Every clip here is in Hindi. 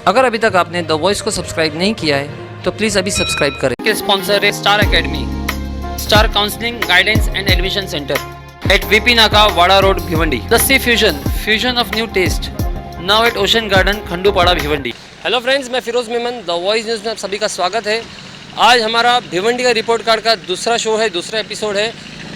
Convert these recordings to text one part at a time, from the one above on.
अगर अभी तक आपने द वॉइस को सब्सक्राइब नहीं किया है तो प्लीज़ अभी सब्सक्राइब करें। के स्पॉन्सर है star academy, star counselling guidance and admission centre at VP Naka, Wada road, Bhiwandi. The sea fusion of new taste, now at ocean garden, Khandupada, Bhiwandi. Hello friends, मैं Firoz Memon, the voice news में आप सभी का स्वागत है। आज हमारा भिवंडी का रिपोर्ट कार्ड का दूसरा शो है, दूसरा एपिसोड है,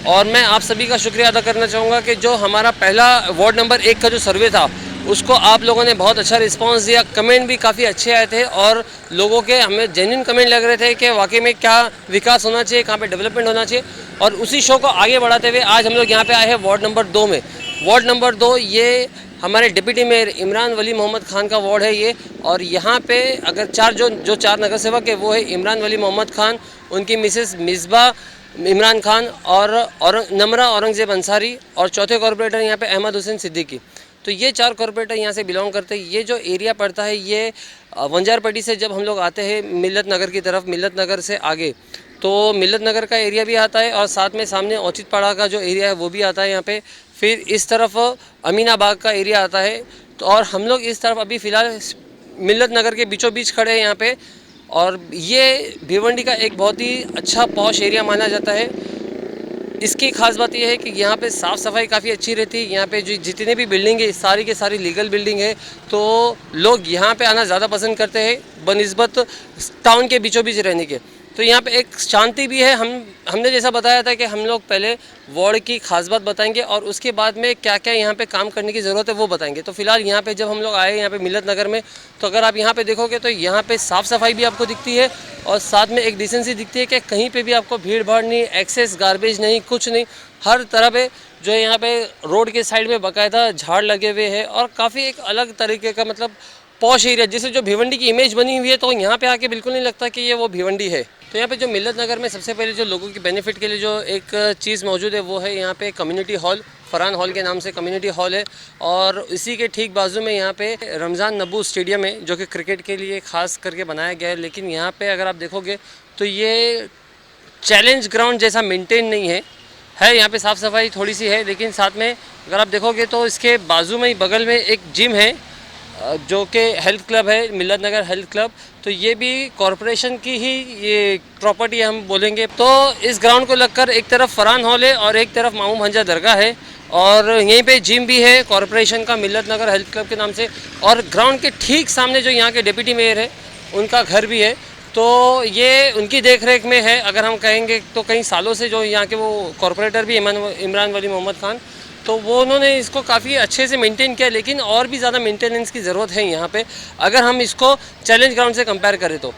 और मैं आप सभी का शुक्रिया अदा करना चाहूँगा कि जो हमारा पहला वार्ड नंबर 1 का जो सर्वे था उसको आप लोगों ने बहुत अच्छा रिस्पांस दिया। कमेंट भी काफ़ी अच्छे आए थे और लोगों के हमें जेन्युइन कमेंट लग रहे थे कि वाकई में क्या विकास होना चाहिए, कहाँ पे डेवलपमेंट होना चाहिए। और उसी शो को आगे बढ़ाते हुए आज हम लोग यहाँ पे आए हैं वार्ड नंबर 2 में। वार्ड नंबर 2 ये हमारे डिप्टी मेयर इमरान वली मोहम्मद खान का वार्ड है ये। और यहाँ पे अगर चार नगर सेवक है वो है इमरान वली मोहम्मद खान, उनकी मिसेस मिसबा इमरान खान और नमरा औरंगजेब अंसारी, और चौथे कॉरपोरेटर यहाँ पे अहमद हुसैन सिद्दीकी। तो ये 4 कॉरपोरेटर यहाँ से बिलोंग करते हैं। ये जो एरिया पड़ता है ये वंजारपट्टी से जब हम लोग आते हैं मिल्लत नगर की तरफ, मिल्लत नगर से आगे तो मिल्लत नगर का एरिया भी आता है और साथ में सामने औचितपाड़ा का जो एरिया है वो भी आता है यहाँ पे। फिर इस तरफ अमीनाबाग का एरिया आता है। तो और हम लोग इस तरफ अभी फ़िलहाल मिल्लत नगर के बीचों बीच खड़े हैं यहाँ पे। और ये भिवंडी का एक बहुत ही अच्छा पॉश एरिया माना जाता है। इसकी खास बात यह है कि यहाँ पे साफ़ सफाई काफ़ी अच्छी रहती है। यहाँ पे जो जितने भी बिल्डिंग है सारी के सारी लीगल बिल्डिंग है, तो लोग यहाँ पे आना ज़्यादा पसंद करते हैं बनिस्बत टाउन के बीचों बीच रहने के। तो यहाँ पे एक शांति भी है। हमने जैसा बताया था कि हम लोग पहले वार्ड की खास बात बताएंगे और उसके बाद में क्या क्या यहाँ पे काम करने की ज़रूरत है वो बताएंगे। तो फिलहाल यहाँ पे जब हम लोग आए यहाँ पे मिल्लत नगर में, तो अगर आप यहाँ पे देखोगे तो यहाँ पे साफ़ सफाई भी आपको दिखती है और साथ में एक डिसेंसी दिखती है कि कहीं पे भी आपको भीड़ भाड़ नहीं, एक्सेस गार्बेज नहीं, कुछ नहीं। हर तरह पे जो है यहाँ पे रोड के साइड में बाकायदा झाड़ लगे हुए हैं और काफ़ी एक अलग तरीके का मतलब पॉश एरिया, जिससे जो भिवंडी की इमेज बनी हुई है, तो यहाँ पे आके बिल्कुल नहीं लगता कि ये वो भिवंडी है। तो यहाँ पे जो मिल्लत नगर में सबसे पहले जो लोगों की बेनिफिट के लिए जो एक चीज़ मौजूद है वो है यहाँ पे कम्युनिटी हॉल, फरहान हॉल के नाम से कम्युनिटी हॉल है। और इसी के ठीक बाजू में यहाँ पे रमज़ान नब्बू स्टेडियम है जो कि क्रिकेट के लिए ख़ास करके बनाया गया है। लेकिन यहाँ पे अगर आप देखोगे तो ये चैलेंज ग्राउंड जैसा मेंटेन नहीं है। यहाँ पे साफ़ सफाई थोड़ी सी है, लेकिन साथ में अगर आप देखोगे तो इसके बाजू में ही बगल में एक जिम है जो कि हेल्थ क्लब है, मिल्लत नगर हेल्थ क्लब। तो ये भी कॉरपोरेशन की ही ये प्रॉपर्टी हम बोलेंगे। तो इस ग्राउंड को लगकर एक तरफ फरहान हॉल है और एक तरफ मामू भंजा दरगाह है, और यहीं पे जिम भी है कॉरपोरेशन का मिल्लत नगर हेल्थ क्लब के नाम से। और ग्राउंड के ठीक सामने जो यहाँ के डिप्टी मेयर है उनका घर भी है, तो ये उनकी देख रेख में है। अगर हम कहेंगे तो कई सालों से जो यहाँ के वो कॉरपोरेटर भी इमरान वली मोहम्मद खान, तो वो उन्होंने इसको काफ़ी अच्छे से मेंटेन किया। लेकिन और भी ज़्यादा मेंटेनेंस की ज़रूरत है यहाँ पे अगर हम इसको चैलेंज ग्राउंड से कंपेयर करें तो।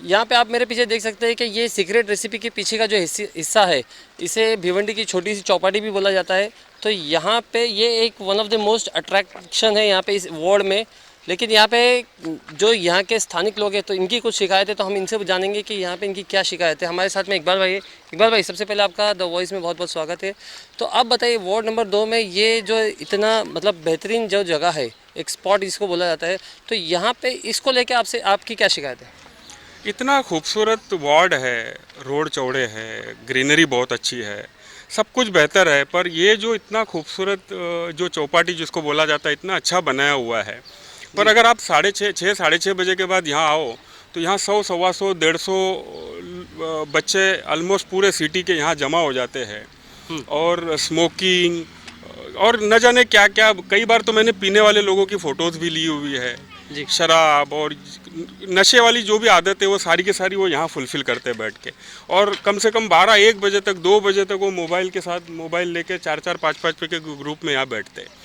यहाँ पे आप मेरे पीछे देख सकते हैं कि ये सीक्रेट रेसिपी के पीछे का जो हिस्सा है इसे भिवंडी की छोटी सी चौपाटी भी बोला जाता है। तो यहाँ पे ये एक one of the most attraction है यहाँ पे इस वार्ड में। लेकिन यहाँ पे जो यहाँ के स्थानिक लोग हैं तो इनकी कुछ शिकायत है, तो हम इनसे जानेंगे कि यहाँ पे इनकी क्या शिकायत है। हमारे साथ में इकबाल भाई है। इकबाल भाई, सबसे पहले आपका द वॉइस में बहुत बहुत स्वागत है। तो आप बताइए वार्ड नंबर 2 में ये जो इतना मतलब बेहतरीन जो जगह है, एक स्पॉट इसको बोला जाता है, तो यहाँ पे इसको लेके आपसे आपकी क्या शिकायत है? इतना खूबसूरत वार्ड है, रोड चौड़े है, ग्रीनरी बहुत अच्छी है, सब कुछ बेहतर है, पर ये जो इतना खूबसूरत जो चौपाटी जिसको बोला जाता है इतना अच्छा बनाया हुआ है, पर अगर आप 6:30 बजे के बाद यहाँ आओ तो यहाँ 100, 125, 150 बच्चे ऑलमोस्ट पूरे सिटी के यहाँ जमा हो जाते हैं। और स्मोकिंग और न जाने क्या क्या, कई बार तो मैंने पीने वाले लोगों की फ़ोटोज़ भी ली हुई है जी। शराब और नशे वाली जो भी आदत है वो सारी के सारी वो यहाँ फुलफ़िल करते हैं बैठ के। और कम से कम 12-1 बजे तक, 2 बजे तक वो मोबाइल के साथ मोबाइल लेके 4-4, 5-5 के ग्रुप में यहाँ बैठते हैं।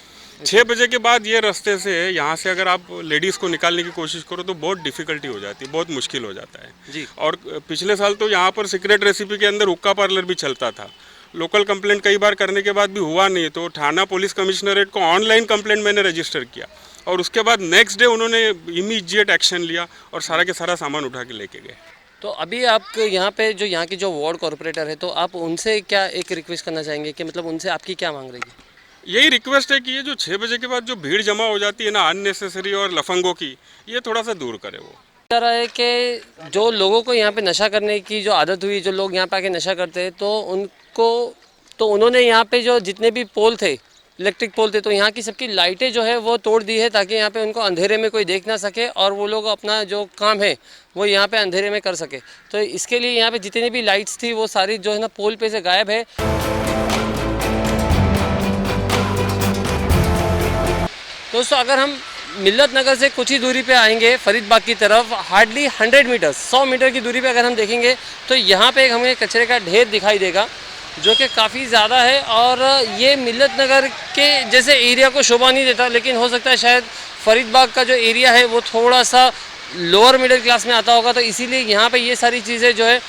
6 बजे के बाद ये रास्ते से यहाँ से अगर आप लेडीज़ को निकालने की कोशिश करो तो बहुत डिफ़िकल्टी हो जाती है, बहुत मुश्किल हो जाता है जी। और पिछले साल तो यहाँ पर सीक्रेट रेसिपी के अंदर हुक्का पार्लर भी चलता था। लोकल कंप्लेंट कई बार करने के बाद भी हुआ नहीं, तो थाना पुलिस कमिश्नरेट को ऑनलाइन कंप्लेंट मैंने रजिस्टर किया और उसके बाद नेक्स्ट डे उन्होंने इमीडिएट एक्शन लिया और सारा के सारा सामान उठा के लेके गए। तो अभी आप यहाँ पे जो यहाँ की जो वार्ड कॉरपोरेटर है, तो आप उनसे क्या एक रिक्वेस्ट करना चाहेंगे कि मतलब उनसे आपकी क्या मांग रहेगी? यही रिक्वेस्ट है कि ये जो 6 बजे के बाद जो भीड़ जमा हो जाती है ना अननेसेसरी और लफंगों की, ये थोड़ा सा दूर करे वो। रहा है कि जो लोगों को यहाँ पे नशा करने की जो आदत हुई, जो लोग यहाँ पे आके नशा करते हैं, तो उनको तो उन्होंने यहाँ पे जो जितने भी पोल थे, इलेक्ट्रिक पोल थे, तो यहाँ की सबकी लाइटें जो है वो तोड़ दी है ताकि यहाँ पे उनको अंधेरे में कोई देख ना सके और वो लोग अपना जो काम है वो यहाँ पे अंधेरे में कर सके। तो इसके लिए यहाँ पे जितनी भी लाइट्स थी वो सारी जो है ना पोल पे से गायब है। दोस्तों अगर हम मिल्लत नगर से कुछ ही दूरी पे आएंगे फरीदबाग की तरफ, हार्डली 100 मीटर 100 मीटर की दूरी पे अगर हम देखेंगे तो यहाँ पे एक हमें कचरे का ढेर दिखाई देगा जो कि काफ़ी ज़्यादा है और ये मिल्लत नगर के जैसे एरिया को शोभा नहीं देता, लेकिन हो सकता है शायद फरीदबाग का जो एरिया है वो थोड़ा सा लोअर मिडिल क्लास में आता होगा, तो इसीलिए यहाँ पे ये सारी चीज़ें जो है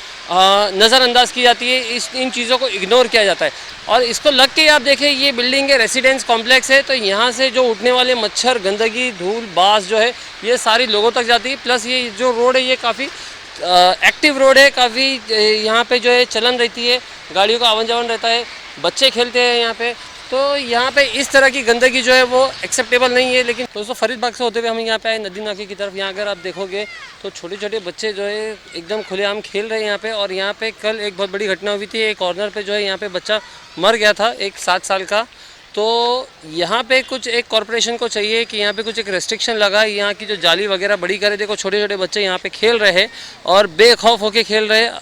नज़रअंदाज की जाती है, इन चीज़ों को इग्नोर किया जाता है। और इसको लग के आप देखें ये बिल्डिंग है, रेसिडेंस कॉम्प्लेक्स है, तो यहाँ से जो उठने वाले मच्छर, गंदगी, धूल, बास जो है ये सारी लोगों तक जाती है। प्लस ये जो रोड है ये काफ़ी एक्टिव रोड है, काफ़ी यहाँ पे जो है चलन रहती है, गाड़ियों का आवन जावन रहता है, बच्चे खेलते हैं यहाँ पे, तो यहाँ पे इस तरह की गंदगी जो है वो एक्सेप्टेबल नहीं है। लेकिन दोस्तों फरीदबाग से होते हुए हम यहाँ पे आए नदी नाके की तरफ। यहाँ अगर आप देखोगे तो छोटे छोटे बच्चे जो है एकदम खुलेआम खेल रहे हैं यहाँ पे। और यहाँ पे कल एक बहुत बड़ी घटना हुई थी, एक कॉर्नर पे जो है यहाँ पे बच्चा मर गया था, एक 7 साल का। तो यहाँ पे कुछ एक कॉरपोरेशन को चाहिए कि यहाँ पे कुछ एक रेस्ट्रिक्शन लगाए, यहाँ की जो जाली वगैरह बड़ी करे। देखो छोटे छोटे बच्चे यहाँ पे खेल रहे हैं और बेखौफ होके खेल रहे हैं।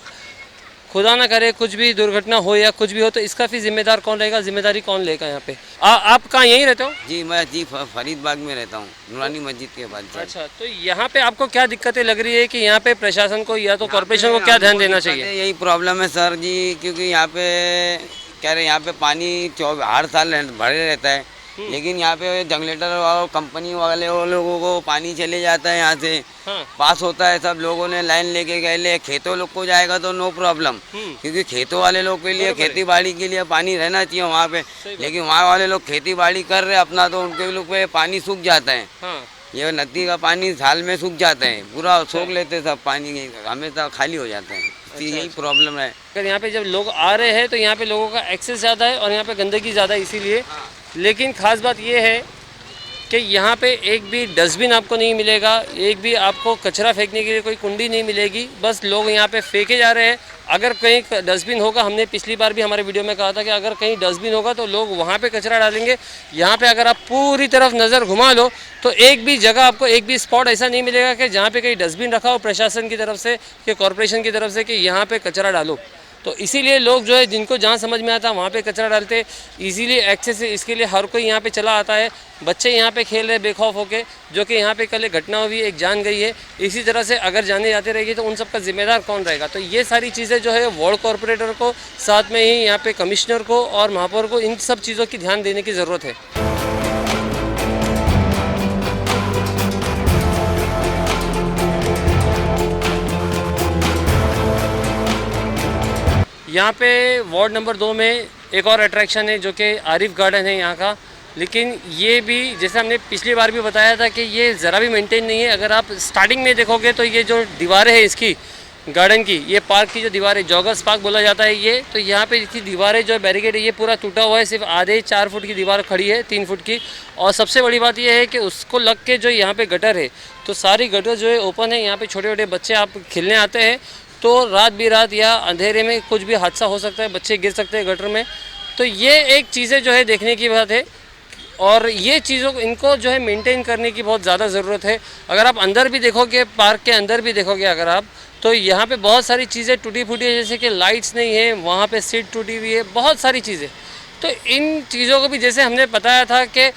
खुदा ना करे कुछ भी दुर्घटना हो या कुछ भी हो तो इसका फिर जिम्मेदार कौन रहेगा, जिम्मेदारी कौन लेगा यहाँ पे? आप कहाँ यहीं रहते हो? जी मैं फरीदबाग में रहता हूँ, नूरानी मस्जिद के बाद। अच्छा, तो यहाँ पे आपको क्या दिक्कतें लग रही है कि यहाँ पे प्रशासन को या तो कॉर्पोरेशन को क्या ध्यान देना चाहिए? यही प्रॉब्लम है सर जी, क्योंकि यहाँ पे कह रहे यहाँ पे पानी हर साल भरे रहता है, लेकिन यहाँ पे जनरेटर और कंपनी वाले वो लोगों को पानी चले जाता है यहाँ से। हाँ। पास होता है, सब लोगों ने लाइन लेके गए। खेतों लोग को जाएगा तो नो प्रॉब्लम, क्योंकि खेतों वाले लोग के लिए खेती बाड़ी के लिए पानी रहना चाहिए वहाँ पे, लेकिन वहाँ वाले लोग खेती बाड़ी कर रहे अपना, तो उनके लोग पे पानी सूख जाता है। हाँ। ये नदी का पानी साल में सूख जाता है, पूरा सोख लेते सब पानी, हमेशा खाली हो जाता है। यही प्रॉब्लम है। अगर यहाँ पे जब लोग आ रहे हैं तो यहाँ पे लोगों का एक्सेस ज़्यादा है और यहाँ पे गंदगी ज़्यादा है इसीलिए। लेकिन ख़ास बात ये है कि यहाँ पे एक भी डस्टबिन आपको नहीं मिलेगा, एक भी आपको कचरा फेंकने के लिए कोई कुंडी नहीं मिलेगी, बस लोग यहाँ पे फेंके जा रहे हैं। अगर कहीं डस्टबिन होगा, हमने पिछली बार भी हमारे वीडियो में कहा था कि अगर कहीं डस्टबिन होगा तो लोग वहाँ पे कचरा डालेंगे। यहाँ पे अगर आप पूरी तरफ नज़र घुमा लो तो एक भी जगह आपको, एक भी स्पॉट ऐसा नहीं मिलेगा कि जहाँ पे कहीं डस्टबिन रखा हो प्रशासन की तरफ से कि कॉरपोरेशन की तरफ से कि यहाँ पे कचरा डालो। तो इसीलिए लोग जो है जिनको जहाँ समझ में आता है वहाँ पे कचरा डालते, इजीली एक्सेस है, इसके लिए हर कोई यहाँ पे चला आता है। बच्चे यहाँ पे खेल रहे बेखौफ होके, जो कि यहाँ पे कल एक घटना हुई, एक जान गई है। इसी तरह से अगर जाने जाते रहेगी तो उन सब का जिम्मेदार कौन रहेगा? तो ये सारी चीज़ें जो है वार्ड कॉरपोरेटर को, साथ में ही यहाँ पे कमिश्नर को और महापौर को, इन सब चीज़ों की ध्यान देने की ज़रूरत है। यहाँ पे वार्ड नंबर 2 में एक और अट्रैक्शन है जो कि आरिफ गार्डन है यहाँ का, लेकिन ये भी जैसे हमने पिछली बार भी बताया था कि ये ज़रा भी मेंटेन नहीं है। अगर आप स्टार्टिंग में देखोगे तो ये जो दीवारें हैं इसकी गार्डन की, ये पार्क की जो दीवार है, जॉगर्स पार्क बोला जाता है ये, तो यहाँ पे इसकी दीवारें जो बैरिकेड है ये पूरा टूटा हुआ है, सिर्फ आधे 4 फुट की दीवार खड़ी है, 3 फुट की। और सबसे बड़ी बात ये है कि उसको लग के जो यहाँ पे गटर है, तो सारी गटर जो है ओपन है। यहाँ पे छोटे छोटे बच्चे आप खेलने आते हैं तो रात बिरात या अंधेरे में कुछ भी हादसा हो सकता है, बच्चे गिर सकते हैं गटर में। तो ये एक चीज़ें जो है देखने की बात है और ये चीज़ों को, इनको जो है मेंटेन करने की बहुत ज़्यादा ज़रूरत है। अगर आप अंदर भी देखोगे, पार्क के अंदर भी देखोगे अगर आप, तो यहाँ पे बहुत सारी चीज़ें टूटी फूटी है, जैसे कि लाइट्स नहीं है, वहाँ पे सीट टूटी हुई है, बहुत सारी चीज़ें। तो इन चीज़ों को भी, जैसे हमने बताया था कि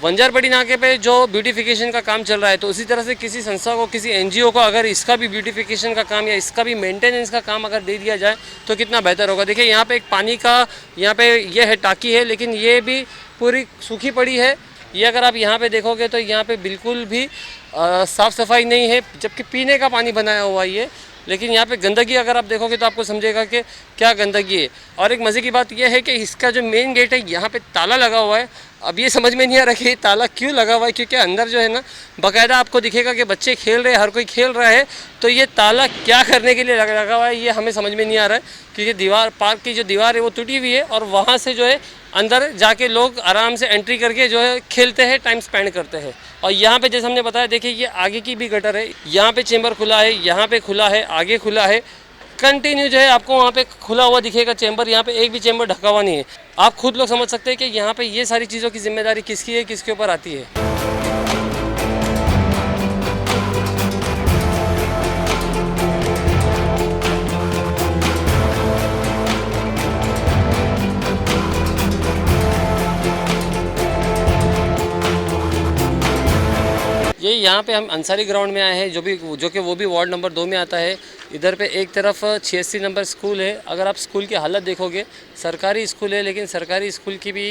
बंजारपड़ी नाके पे जो ब्यूटिफिकेशन का काम चल रहा है, तो उसी तरह से किसी संस्था को, किसी एनजीओ को अगर इसका भी ब्यूटिफिकेशन का काम या इसका भी मेंटेनेंस का काम अगर दे दिया जाए तो कितना बेहतर होगा। देखिए यहाँ पे एक पानी का, यहाँ पे ये है टाकी है, लेकिन ये भी पूरी सूखी पड़ी है। ये अगर आप यहाँ पे देखोगे तो यहाँ पे बिल्कुल भी साफ़ सफाई नहीं है, जबकि पीने का पानी बनाया हुआ ये। लेकिन यहाँ पे गंदगी अगर आप देखोगे तो आपको समझेगा कि क्या गंदगी है। और एक मज़े की बात यह है कि इसका जो मेन गेट है यहाँ पे ताला लगा हुआ है। अब ये समझ में नहीं आ रहा कि ताला क्यों लगा हुआ है, क्योंकि अंदर जो है ना बाकायदा आपको दिखेगा कि बच्चे खेल रहे हैं, हर कोई खेल रहा है, तो ये ताला क्या करने के लिए लगा हुआ है ये हमें समझ में नहीं आ रहा है। क्योंकि दीवार, पार्क की जो दीवार है वो टूटी हुई है और वहाँ से जो है अंदर जाके लोग आराम से एंट्री करके जो है खेलते हैं, टाइम स्पेंड करते हैं। और यहाँ पे जैसे हमने बताया, देखिए ये आगे की भी गटर है, यहाँ पे चेंबर खुला है, यहाँ पे खुला है, आगे खुला है, कंटिन्यू जो है आपको वहाँ पे खुला हुआ दिखेगा चैम्बर, यहाँ पे एक भी चैम्बर ढका हुआ नहीं है। आप खुद लोग समझ सकते हैं कि यहाँ पे ये सारी चीज़ों की जिम्मेदारी किसकी है, किसके ऊपर आती है। ये यहाँ पे हम अंसारी ग्राउंड में आए हैं, जो कि वो भी वार्ड नंबर 2 में आता है। इधर पे एक तरफ 86 नंबर स्कूल है। अगर आप स्कूल की हालत देखोगे, सरकारी स्कूल है लेकिन सरकारी स्कूल की भी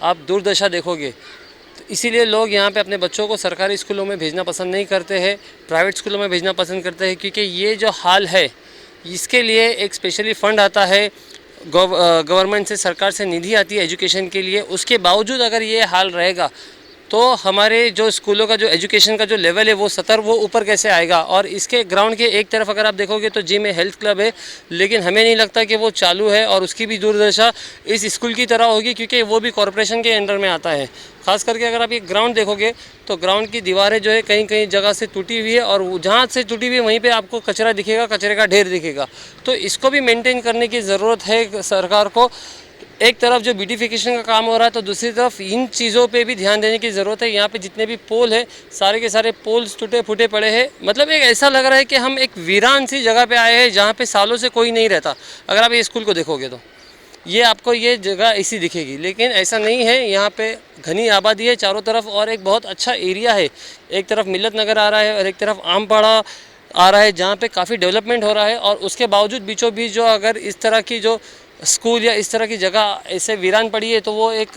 आप दुर्दशा देखोगे। तो इसीलिए लोग यहाँ पे अपने बच्चों को सरकारी स्कूलों में भेजना पसंद नहीं करते हैं, प्राइवेट स्कूलों में भेजना पसंद करते हैं, क्योंकि ये जो हाल है इसके लिए एक स्पेशली फ़ंड आता है गवर्नमेंट से, सरकार से निधि आती है एजुकेशन के लिए। उसके बावजूद अगर ये हाल रहेगा तो हमारे जो स्कूलों का जो एजुकेशन का जो लेवल है वो स्तर वो ऊपर कैसे आएगा। और इसके ग्राउंड के एक तरफ अगर आप देखोगे तो जिम है, हेल्थ क्लब है, लेकिन हमें नहीं लगता कि वो चालू है और उसकी भी दुर्दशा इस स्कूल की तरह होगी, क्योंकि वो भी कॉरपोरेशन के अंडर में आता है। खास करके अगर आप ये ग्राउंड देखोगे तो ग्राउंड की दीवारें जो है कहीं कहीं जगह से टूटी हुई है, और जहाँ से टूटी हुई है वहीं पे आपको कचरा दिखेगा, कचरे का ढेर दिखेगा। तो इसको भी मेंटेन करने की ज़रूरत है सरकार को। एक तरफ जो ब्यूटिफिकेशन का काम हो रहा है तो दूसरी तरफ इन चीज़ों पे भी ध्यान देने की ज़रूरत है। यहाँ पे जितने भी पोल है सारे के सारे पोल्स टूटे फूटे पड़े हैं। मतलब एक ऐसा लग रहा है कि हम एक वीरान सी जगह पे आए हैं जहाँ पे सालों से कोई नहीं रहता। अगर आप ये स्कूल को देखोगे तो ये आपको ये जगह ऐसी दिखेगी, लेकिन ऐसा नहीं है। यहाँ पे घनी आबादी है चारों तरफ और एक बहुत अच्छा एरिया है। एक तरफ मिल्लत नगर आ रहा है और एक तरफ आमपाड़ा आ रहा है, जहाँ पे काफ़ी डेवलपमेंट हो रहा है। और उसके बावजूद बीचों बीच जो अगर इस तरह की जो स्कूल या इस तरह की जगह ऐसे वीरान पड़ी है तो वो एक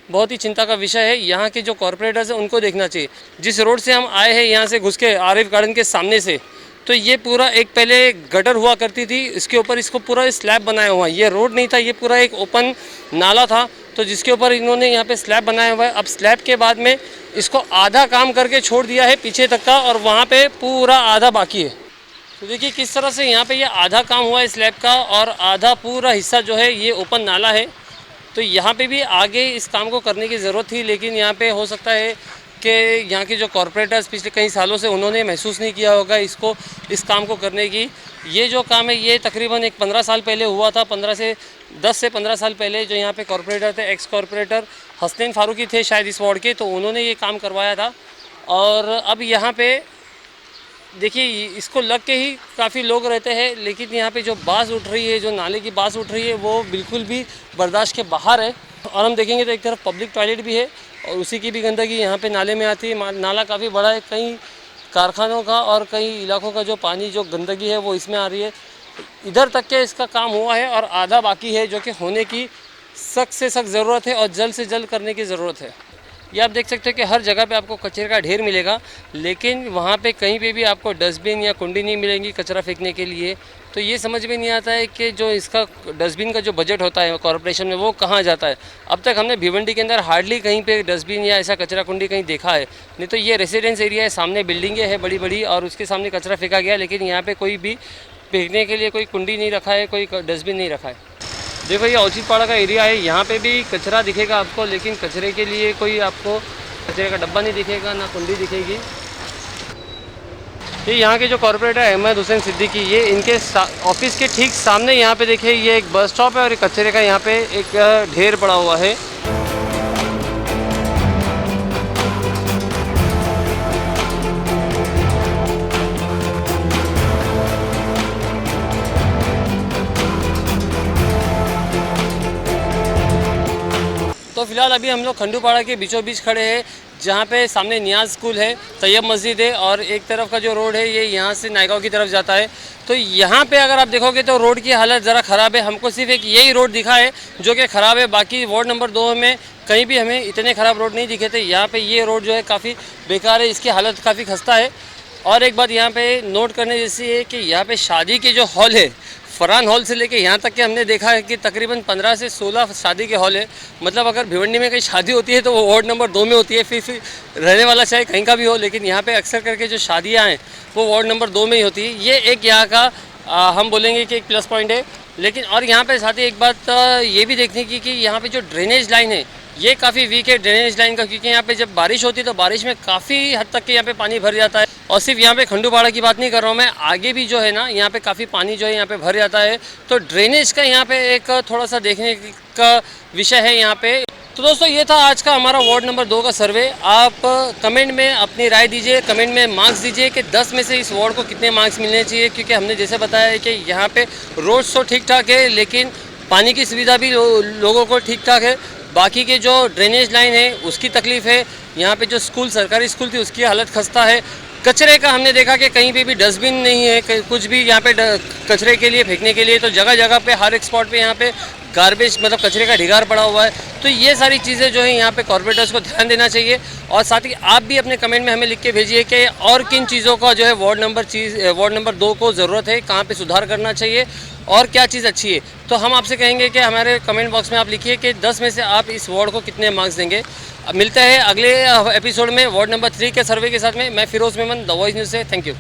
बहुत ही चिंता का विषय है। यहाँ के जो कॉरपोरेटर्स हैं उनको देखना चाहिए। जिस रोड से हम आए हैं यहाँ से घुस के आरिफ गार्डन के सामने से, तो ये पूरा एक पहले गटर हुआ करती थी, इसके ऊपर इसको पूरा स्लैब बनाया हुआ है। ये रोड नहीं था, ये पूरा एक ओपन नाला था, तो जिसके ऊपर इन्होंने यहाँ पे स्लैब बनाया हुआ है। अब स्लैब के बाद में इसको आधा काम करके छोड़ दिया है पीछे तक का, और वहाँ पे पूरा आधा बाकी है। तो देखिए किस तरह से यहाँ पे ये आधा काम हुआ है स्लैब का, और आधा पूरा हिस्सा जो है ये ओपन नाला है। तो यहाँ पे भी आगे इस काम को करने की ज़रूरत थी, लेकिन यहाँ पे हो सकता है कि यहाँ के जो कॉरपोरेटर्स पिछले कई सालों से उन्होंने महसूस नहीं किया होगा इस काम को करने की। ये जो काम है ये तकरीबन एक 15 साल पहले हुआ था। 10 से 15 साल पहले जो यहाँ पे कॉरपोरेटर थे, एक्स कॉरपोरेटर हसनैन फारूकी थे शायद इस वार्ड के, तो उन्होंने ये काम करवाया था। और अब यहाँ पे देखिए इसको लग के ही काफ़ी लोग रहते हैं, लेकिन यहाँ पे जो बास उठ रही है, जो नाले की बास उठ रही है, वो बिल्कुल भी बर्दाश्त के बाहर है। और हम देखेंगे तो एक तरफ पब्लिक टॉयलेट भी है और उसी की भी गंदगी यहाँ पे नाले में आती है। नाला काफ़ी बड़ा है, कई कारखानों का और कई इलाकों का जो पानी जो गंदगी है वो इसमें आ रही है। इधर तक के इसका काम हुआ है और आधा बाकी है, जो कि होने की सख्त से सख्त ज़रूरत है और जल्द से जल्द करने की ज़रूरत है। ये आप देख सकते हो कि हर जगह पे आपको कचरे का ढेर मिलेगा, लेकिन वहाँ पे कहीं पे भी आपको डस्टबिन या कुंडी नहीं मिलेंगी कचरा फेंकने के लिए। तो ये समझ में नहीं आता है कि जो इसका डस्टबिन का जो बजट होता है कॉरपोरेशन में वो कहाँ जाता है। अब तक हमने भिवंडी के अंदर हार्डली कहीं पे डस्टबिन या ऐसा कचरा कुंडी कहीं देखा है। नहीं तो ये रेसिडेंस एरिया है, सामने बिल्डिंगें हैं बड़ी बड़ी और उसके सामने कचरा फेंका गया, लेकिन यहाँ पर कोई भी फेंकने के लिए कोई कुंडी नहीं रखा है, कोई डस्टबिन नहीं रखा है। देखो ये औचितपाड़ा का एरिया है, यहाँ पे भी कचरा दिखेगा आपको, लेकिन कचरे के लिए कोई आपको कचरे का डब्बा नहीं दिखेगा, ना कुंडी दिखेगी। ये यहाँ के जो कॉर्पोरेटर है अहमद हुसैन सिद्दीकी, ये इनके ऑफिस के ठीक सामने यहाँ पे देखिए ये एक बस स्टॉप है और कचरे का यहाँ पे एक ढेर पड़ा हुआ है। तो फिलहाल अभी हम लोग खंडूपाड़ा के बीचों बीच खड़े हैं, जहाँ पे सामने नियाज स्कूल है, तैयब मस्जिद है और एक तरफ का जो रोड है ये यहाँ से नायगांव की तरफ जाता है। तो यहाँ पे अगर आप देखोगे तो रोड की हालत ज़रा ख़राब है। हमको सिर्फ एक यही रोड दिखा है जो कि ख़राब है, बाकी वार्ड नंबर 2 में कहीं भी हमें इतने ख़राब रोड नहीं दिखे थे। यहाँ पे ये रोड जो है काफ़ी बेकार है, इसकी हालत काफ़ी खस्ता है। और एक बात यहाँ पे नोट करने जैसी है कि यहाँ पे शादी के जो हॉल है, फरहान हॉल से लेके यहाँ तक के हमने देखा है कि तकरीबन 15 से 16 शादी के हॉल है। मतलब अगर भिवंडी में कहीं शादी होती है तो वो वार्ड नंबर 2 में होती है, फिर रहने वाला चाहे कहीं का भी हो, लेकिन यहाँ पे अक्सर करके जो शादियाँ हैं वो वार्ड नंबर 2 में ही होती है। ये एक यहाँ का हम बोलेंगे कि एक प्लस पॉइंट है। लेकिन और यहाँ पे साथ ही एक बात ये भी देखने की कि यहाँ पे जो ड्रेनेज लाइन है ये काफ़ी वीक है ड्रेनेज लाइन का, क्योंकि यहाँ पे जब बारिश होती है तो बारिश में काफ़ी हद तक के यहाँ पे पानी भर जाता है। और सिर्फ यहाँ पे खंडूपाड़ा की बात नहीं कर रहा हूँ मैं, आगे भी जो है ना यहाँ पे काफ़ी पानी जो है यहाँ पे भर जाता है। तो ड्रेनेज का यहाँ पे एक थोड़ा सा देखने का विषय है यहाँ पे। तो दोस्तों ये था आज का हमारा वार्ड नंबर 2 का सर्वे। आप कमेंट में अपनी राय दीजिए, कमेंट में मार्क्स दीजिए कि 10 में से इस वार्ड को कितने मार्क्स मिलने चाहिए, क्योंकि हमने जैसे बताया है कि यहाँ पे रोड्स तो ठीक ठाक है, लेकिन पानी की सुविधा भी लोगों को ठीक ठाक है। बाकी के जो ड्रेनेज लाइन है उसकी तकलीफ़ है। यहाँ पे जो स्कूल सरकारी स्कूल थी उसकी हालत खस्ता है। कचरे का हमने देखा कि कहीं पे भी डस्टबिन नहीं है, कुछ भी यहाँ पे कचरे के लिए फेंकने के लिए। तो जगह जगह पे हर एक स्पॉट पे यहाँ पे गार्बेज मतलब कचरे का ढिगार पड़ा हुआ है। तो ये सारी चीज़ें जो है यहाँ पे कॉर्पोरेटर्स को ध्यान देना चाहिए। और साथ ही आप भी अपने कमेंट में हमें लिख के भेजिए कि और किन चीज़ों का जो है वार्ड नंबर 2 को ज़रूरत है, कहाँ पे सुधार करना चाहिए और क्या चीज़ अच्छी है। तो हम आपसे कहेंगे कि हमारे कमेंट बॉक्स में आप लिखिए कि 10 में से आप इस वार्ड को कितने मार्क्स देंगे। अब मिलते हैं अगले एपिसोड में वार्ड नंबर 3 के सर्वे के साथ में। मैं Firoz Memon, the voice news से। Thank you.